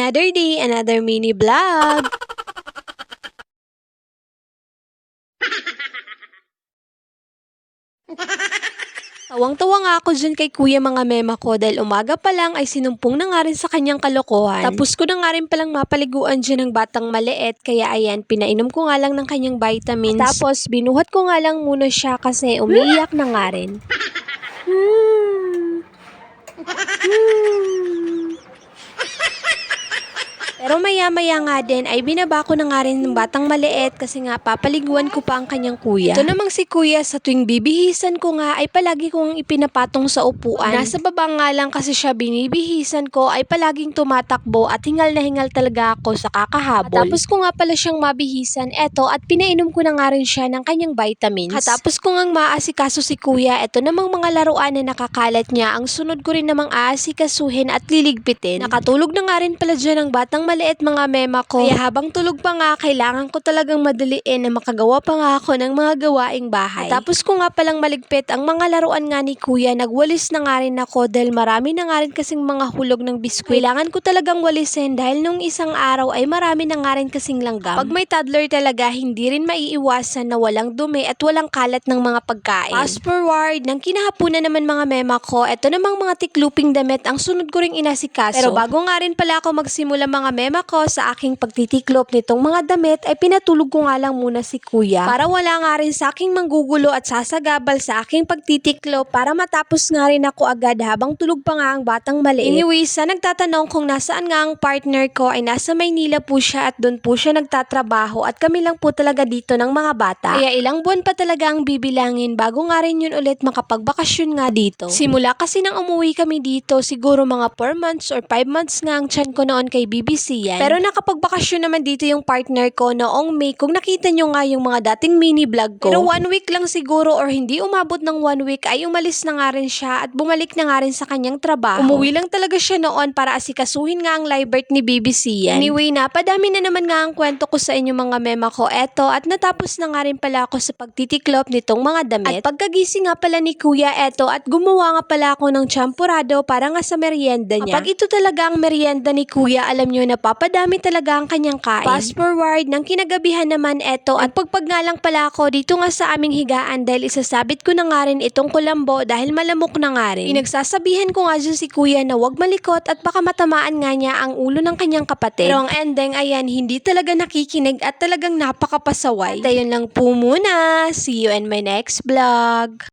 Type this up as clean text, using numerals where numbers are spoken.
Another day, another mini vlog. Tawang-tawa nga ako dyan kay kuya mga mema ko dahil umaga pa lang ay sinumpong na nga rin sa kanyang kalokohan. Tapos ko na nga rin palang mapaliguan dyan ng batang maliit kaya ayan, pinainom ko nga lang ng kanyang vitamins. Tapos binuhat ko nga lang muna siya kasi umiiyak na nga rin. Pero maya-maya nga din ay binaba ko na nga rin ng batang maliit kasi nga papaliguan ko pa ang kanyang kuya. Ito namang si kuya sa tuwing bibihisan ko nga ay palagi kong ipinapatong sa upuan. Nasa baba nga lang kasi siya binibihisan ko ay palaging tumatakbo at hingal na hingal talaga ako sa kakahabol. At tapos ko nga pala siyang mabihisan eto at pinainom ko na nga rin siya ng kanyang vitamins. Katapos ko ngang maasikaso si kuya, eto namang mga laruan na nakakalat niya ang sunod ko rin namang aasikasuhin at liligpitin. Nakatulog na nga rin pala dyan ang batang maliit mga mema ko. Kaya habang tulog pa nga, kailangan ko talagang madaliin na makagawa pa nga ako ng mga gawaing bahay. At tapos ko nga palang maligpit ang mga laruan nga ni kuya, nagwalis na nga rin ako dahil marami na nga rin kasing mga hulog ng biskwit. Kailangan ko talagang walisin dahil nung isang araw ay marami na nga rin kasing langgam. Pag may toddler talaga, hindi rin maiiwasan na walang dumi at walang kalat ng mga pagkain. Fast forward, ng kinahapunan naman mga mema ko, eto namang mga tikluping damit ang sunod ko ring inasikaso. Pero bago nga rin pala ako magsimula mga mema ko sa aking pagtitiklop nitong mga damit ay pinatulog ko nga lang muna si kuya para wala nga rin sa aking manggugulo at sasagabal sa aking pagtitiklop para matapos nga rin ako agad habang tulog pa nga ang batang maliit. Anyway, sa nagtatanong kung nasaan nga ang partner ko ay nasa Maynila po siya at doon po siya nagtatrabaho at kami lang po talaga dito ng mga bata. Kaya ilang buwan pa talaga ang bibilangin bago nga rin yun ulit makapagbakasyon nga dito. Simula kasi nang umuwi kami dito siguro mga 4 months or 5 months nga ang tiyan ko noon kay BBC yan. Pero nakapagbakasyon naman dito yung partner ko noong May. Kung nakita nyo nga yung mga dating mini vlog ko. Pero 1 week lang siguro or hindi umabot ng 1 week ay umalis na nga rin siya at bumalik na nga rin sa kanyang trabaho. Umuwi lang talaga siya noon para asikasuhin nga ang live birth ni BBC yan. Anyway, napadami na naman nga ang kwento ko sa inyo mga mema ko. Eto, at natapos na nga rin pala ako sa pagtitiklop nitong mga damit. At pagkagising nga pala ni kuya eto at gumawa nga pala ako ng champurado para nga sa merienda niya. Kapag ito talaga ang merienda ni kuya, alam nyo na papadami talaga ang kanyang kain. Fast forward, ng kinagabihan naman eto at pagpag nga lang pala ako dito nga sa aming higaan dahil isasabit ko na nga rin itong kulambo dahil malamok na nga rin. Pinagsasabihan ko nga dyan si kuya na wag malikot at baka matamaan nga niya ang ulo ng kanyang kapatid. Pero ang ending, ayan, hindi talaga nakikinig at talagang napakapasaway. At ayun lang po muna. See you in my next vlog.